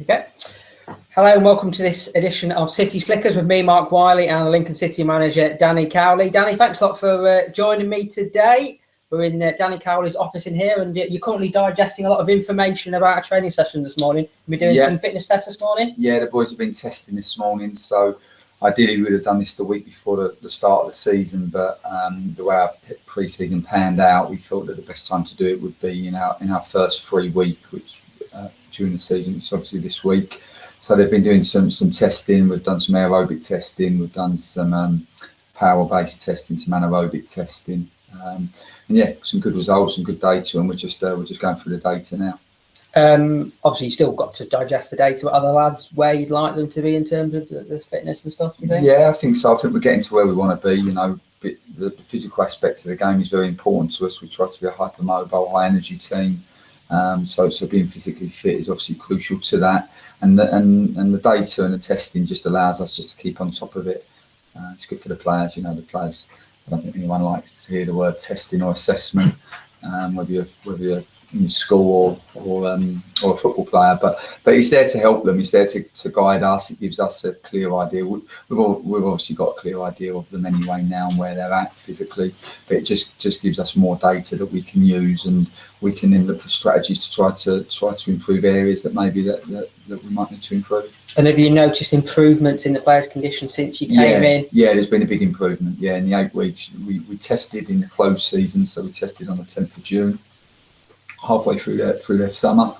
Okay. Hello and welcome to this edition of City Slickers with me, Mark Wiley, and the Lincoln City manager, Danny Cowley. Danny, thanks a lot for joining me today. We're in Danny Cowley's office in here, and you're currently digesting a lot of information about our training session this morning. We're doing some fitness tests this morning. Yeah, the boys have been testing this morning, so ideally we would have done this the week before the start of the season, but the way our pre-season panned out, we thought that the best time to do it would be in our first free week, which during the season, which is obviously this week. So they've been doing some testing. We've done some aerobic testing. We've done some power-based testing, some anaerobic testing, and yeah, some good results, some good data, and we're just going through the data now. Obviously, you still got to digest the data. But other lads, where you'd like them to be in terms of the fitness and stuff? You think? Yeah, I think so. I think we're getting to where we want to be. You know, the physical aspect of the game is very important to us. We try to be a hypermobile, high-energy team. So being physically fit is obviously crucial to that, and the data and the testing just allows us just to keep on top of it. It's good for the players. You know, the players. I don't think anyone likes to hear the word testing or assessment, whether you're in school or a football player, but it's there to help them. It's there to guide us. It gives us a clear idea. We've obviously got a clear idea of them anyway now and where they're at physically, but it just gives us more data that we can use, and we can then look for strategies to try to improve areas that maybe that we might need to improve. And have you noticed improvements in the players' condition since you came in? Yeah, there's been a big improvement. Yeah, in the 8 weeks we tested in the closed season, so we tested on the 10th of June. Halfway through their summer,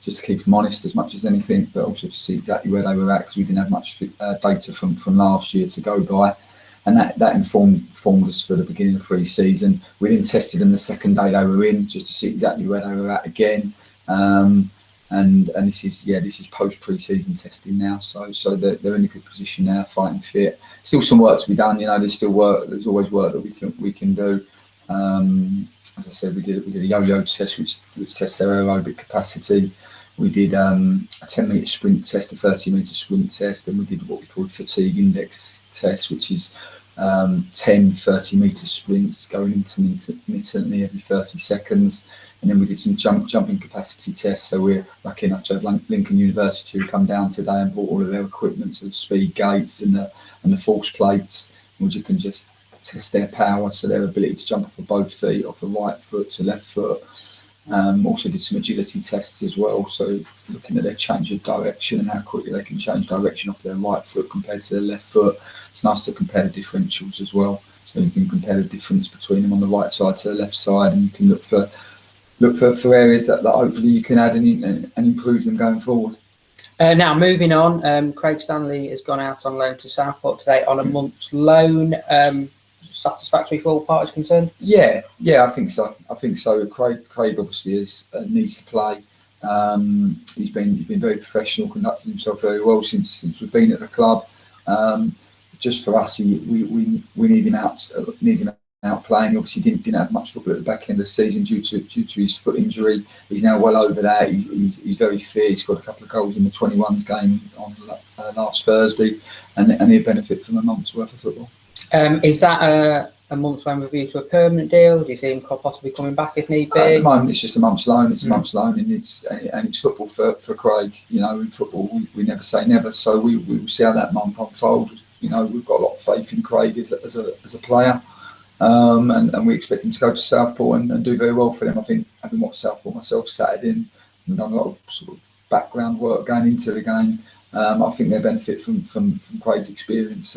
just to keep them honest as much as anything, but also to see exactly where they were at, because we didn't have much data from last year to go by, and that informed us for the beginning of pre-season. We then tested them the second day they were in, just to see exactly where they were at again, and this is post pre-season testing now, so they're in a good position now, fighting fit. Still some work to be done, you know. There's always work that we can do. As I said, we did a yo-yo test, which tests their aerobic capacity. We did a 10-metre sprint test, a 30-metre sprint test, and we did what we call a fatigue index test, which is 10 30-metre sprints going intermittently every 30 seconds. And then we did some jumping capacity tests. So we're lucky enough to have Lincoln University who come down today and brought all of their equipment, so the speed gates and the force plates, which you can just test their power, so their ability to jump off of both feet, off the right foot to left foot. Also did some agility tests as well, so looking at their change of direction and how quickly they can change direction off their right foot compared to their left foot. It's nice to compare the differentials as well, so you can compare the difference between them on the right side to the left side, and you can look for areas that hopefully you can add and improve them going forward. Now moving on, Craig Stanley has gone out on loan to Southport today on a month's loan. Satisfactory for all parties concerned? Yeah, I think so. Craig obviously needs to play. He's been very professional, conducted himself very well since we've been at the club. Just for us, we need him out playing. Obviously didn't have much football at the back end of the season due to his foot injury. He's now well over that. He's very fit. He's got a couple of goals in the 21s game on last Thursday, and he'll benefit from a month's worth of football. Is that a month's loan review to a permanent deal? Do you see him possibly coming back if need be? At the moment, it's just a month's loan. It's a month's loan, and it's football for Craig. You know, in football, we never say never. So we will see how that month unfolds. You know, we've got a lot of faith in Craig as a player, and we expect him to go to Southport and do very well for them. I think, having watched Southport myself Saturday and done a lot of sort of background work going into the game, I think they benefit from Craig's experience.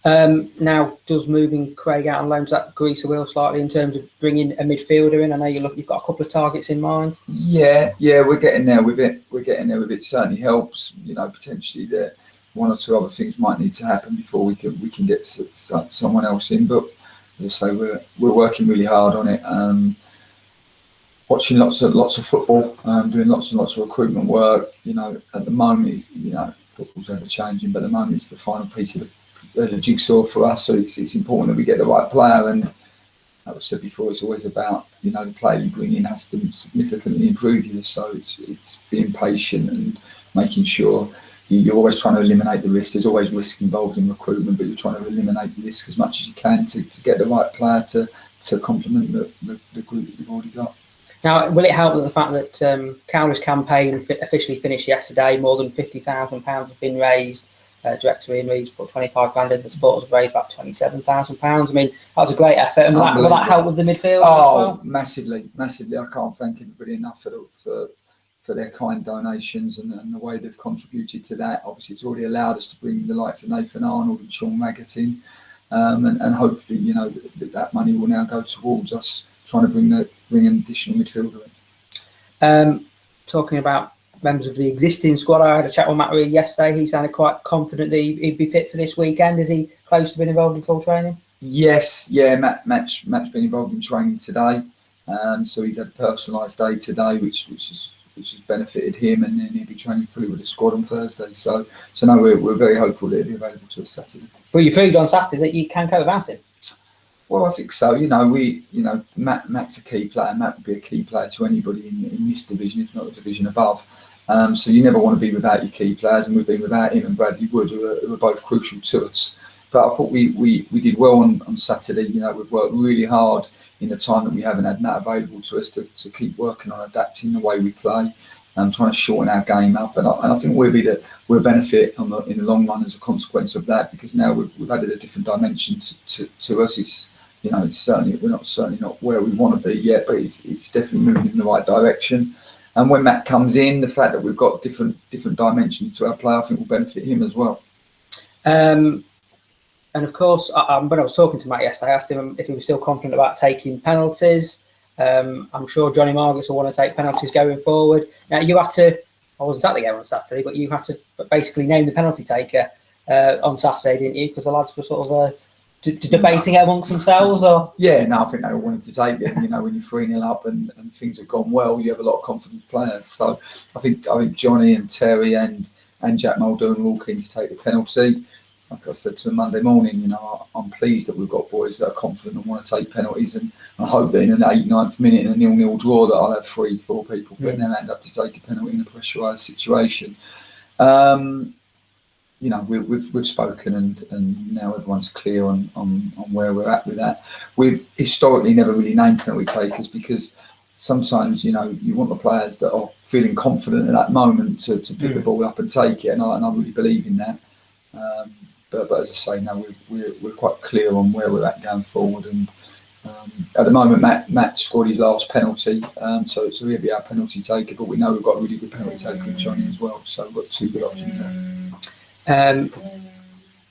Now, does moving Craig out on loan, does that grease the wheel slightly in terms of bringing a midfielder in? I know you've got a couple of targets in mind. Yeah, we're getting there with it. It certainly helps. You know, potentially there one or two other things might need to happen before we can get someone else in. But as I say, we're working really hard on it. Watching lots of football, doing lots and lots of recruitment work. You know, at the moment, football's ever changing, but at the moment it's the final piece of the jigsaw for us, so it's important that we get the right player. And like I said before, it's always about, you know, the player you bring in has to significantly improve you. So it's being patient and making sure you're always trying to eliminate the risk. There's always risk involved in recruitment, but you're trying to eliminate the risk as much as you can to get the right player to complement the group that you've already got. Now, will it help that the fact that Cowley's campaign officially finished yesterday? More than £50,000 has been raised. Director Ian Reeves put 25 grand in. The supporters have raised about £27,000. I mean, that was a great effort. And will that help with the midfield as well? Massively. I can't thank everybody enough for their kind donations and the way they've contributed to that. Obviously, it's already allowed us to bring the likes of Nathan Arnold and Sean Maggott in, and hopefully, that money will now go towards us trying to bring an additional midfielder in. Talking about members of the existing squad, I had a chat with Matt Reed yesterday. He sounded quite confident that he'd be fit for this weekend. Is he close to being involved in full training? Yes, yeah. Matt's been involved in training today, so he's had a personalised day today, which has benefited him, and then he'll be training fully with the squad on Thursday. So no, we're very hopeful that he'll be available to us Saturday. Well, you proved on Saturday that you can go without him. Well, I think so. Matt's a key player. Matt would be a key player to anybody in this division, if not the division above. So you never want to be without your key players, and we've been without him and Bradley Wood, who are both crucial to us. But I thought we did well on Saturday. We've worked really hard in the time that we haven't had Matt available to us to keep working on adapting the way we play, trying to shorten our game up. And I think we'll benefit in the long run as a consequence of that, because now we've added a different dimension to us. It's certainly not where we want to be yet, but it's definitely moving in the right direction. And when Matt comes in, the fact that we've got different dimensions to our play, I think will benefit him as well. And of course, when I was talking to Matt yesterday, I asked him if he was still confident about taking penalties. I'm sure Johnny Margus will want to take penalties going forward. Now, I wasn't at the game on Saturday, but you had to basically name the penalty taker on Saturday, didn't you? Because the lads were sort of debating it amongst themselves, or? Yeah, no, I think they all wanted to take it. When you're 3-0 up and things have gone well, you have a lot of confident players. So I think Johnny and Terry and Jack Muldoon were all keen to take the penalty. Like I said to him Monday morning, I'm pleased that we've got boys that are confident and want to take penalties, and I hope that in an 8-9th minute in a 0-0 draw that I'll have 3-4 people putting their hand up to take a penalty in a pressurised situation. We've spoken, and now everyone's clear on where we're at with that. We've historically never really named penalty takers, because sometimes you want the players that are feeling confident at that moment to pick the ball up and take it, and I really believe in that. But as I say, now we're quite clear on where we're at going forward, and at the moment Matt scored his last penalty, so he'll be our penalty taker. But we know we've got a really good penalty taker in Johnny as well, so we've got two good options there.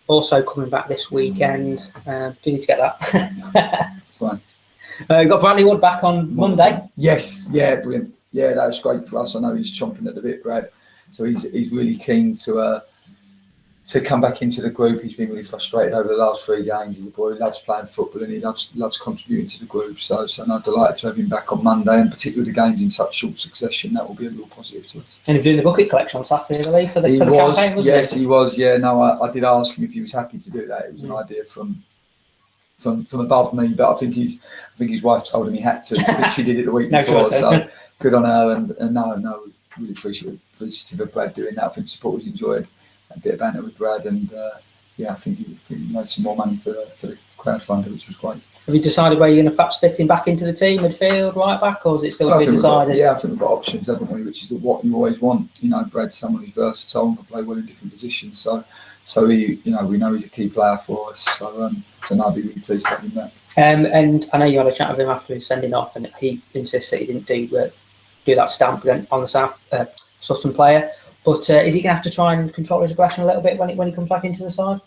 Also coming back this weekend, do you need to get that? Fine. You've got Bradley Wood back on Monday. Yes, yeah, brilliant. Yeah, that was great for us. I know he's chomping at the bit, Brad. So he's really keen to come back into the group. He's been really frustrated over the last 3 games. He's a boy who loves playing football, and he loves contributing to the group. So I'm delighted to have him back on Monday, and particularly the games in such short succession. That will be a real positive to us. And he was doing the bucket collection on Saturday, I believe, for the campaign, wasn't he? Yes, he was. Yeah, no, I did ask him if he was happy to do that. It was an idea from above me, but I think his wife told him he had to. She did it the week before, so good on her. And no, really appreciative of Brad doing that. I think supporters enjoyed a bit of banter with Brad, and I think he made some more money for the crowdfunder, which was great. Have you decided where you're going to perhaps fit him back into the team, midfield, right back, or is it still to be decided? I think we've got options, haven't we? Which is what you always want. Brad's someone who's versatile and can play well in different positions. So he, we know he's a key player for us. So I'd be really pleased to have him back. And I know you had a chat with him after his sending off, and he insists that he didn't do that stamp on the South Sutton player. But is he going to have to try and control his aggression a little bit when he comes back into the side?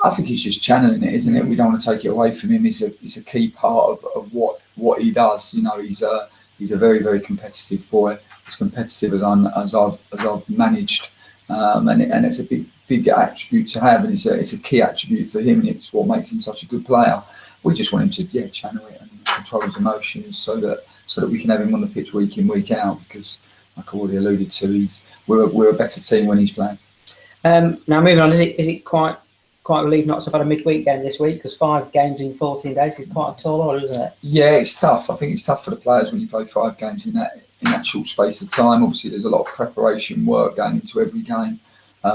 I think he's just channeling it, isn't it? We don't want to take it away from him. He's a key part of what he does. He's a very, very competitive boy. As competitive as I've managed, and it's a big attribute to have, and it's a key attribute for him, and it's what makes him such a good player. We just want him to channel it and control his emotions so that we can have him on the pitch week in, week out, because, like I already alluded to, we're a better team when he's playing. Now moving on, is it quite relieved not to have had a midweek game this week, because 5 games in 14 days is quite a tall order, isn't it? Yeah, it's tough. I think it's tough for the players when you play 5 games in that short space of time. Obviously, there's a lot of preparation work going into every game.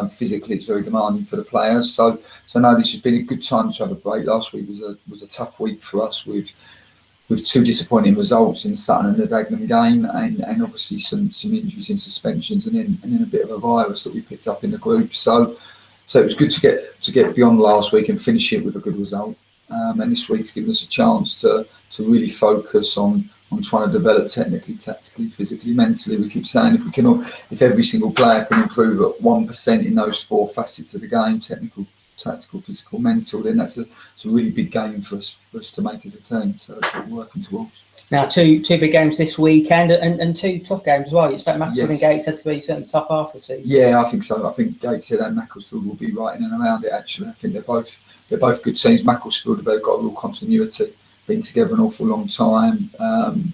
Physically, it's very demanding for the players. So no, this has been a good time to have a break. Last week was a tough week for us with with 2 disappointing results in Sutton and the Dagenham game, and obviously some injuries and suspensions, and then a bit of a virus that we picked up in the group. So it was good to get beyond last week and finish it with a good result. And this week's given us a chance to really focus on trying to develop technically, tactically, physically, mentally. We keep saying if every single player can improve at 1% in those 4 facets of the game, technical, tactical, physical, mental, then it's a really big game for us to make as a team. So that's what we're working towards. Now, two big games this weekend and 2 tough games as well. You expect Macclesfield and Gateshead to be certainly the top half of the season? Yeah, I think so. I think Gateshead and Macclesfield will be right in and around it, actually. I think they're both good teams. Macclesfield, they've got a real continuity, been together an awful long time,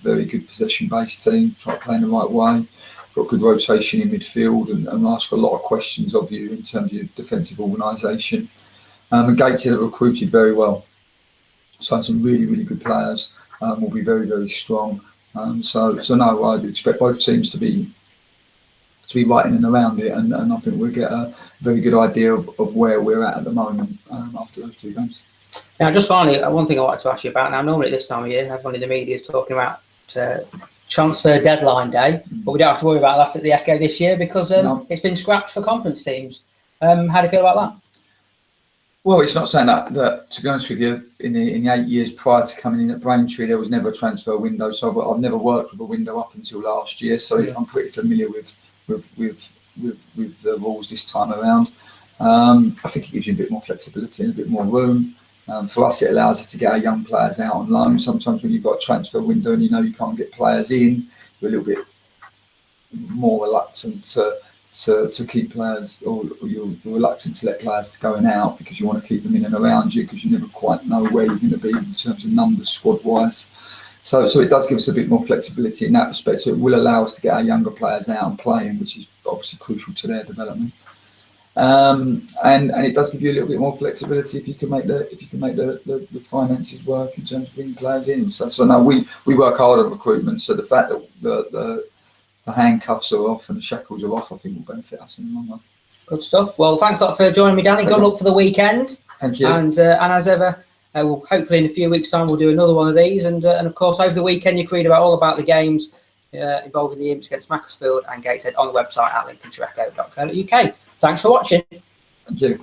very good possession-based team, try to play in the right way. Got good rotation in midfield and ask a lot of questions of you in terms of your defensive organisation. And Gateshead have recruited very well. Signed some really, really good players. Will be very, very strong. So no, I would expect both teams to be right in and around it, and I think we'll get a very good idea of where we're at the moment after those 2 games. Now, just finally, one thing I wanted to ask you about. Now, normally at this time of year, everyone in the media is talking about transfer deadline day, but we don't have to worry about that at the Echo this year because it's been scrapped for conference teams. How do you feel about that? Well, it's not saying that to be honest with you, in the 8 years prior to coming in at Braintree, there was never a transfer window. So I've never worked with a window up until last year. So I'm pretty familiar with the rules this time around. I think it gives you a bit more flexibility and a bit more room. For us, it allows us to get our young players out on loan. Sometimes when you've got a transfer window and you can't get players in, you're a little bit more reluctant to keep players, or you're reluctant to let players go and out because you want to keep them in and around you because you never quite know where you're going to be in terms of numbers squad-wise. So it does give us a bit more flexibility in that respect. So it will allow us to get our younger players out and playing, which is obviously crucial to their development. And it does give you a little bit more flexibility if you can make the finances work in terms of bringing players in. So now we work hard on recruitment. So the fact that the handcuffs are off and the shackles are off, I think will benefit us in the long run. Good stuff. Well, thanks a lot for joining me, Danny. Good luck for the weekend. Thank you. And as ever, we'll hopefully in a few weeks' time we'll do another one of these. And of course, over the weekend you can read all about the games involving the Imps against Macclesfield and Gateshead on the website at lincolnshireecho.co.uk. Thanks for watching. Thank you.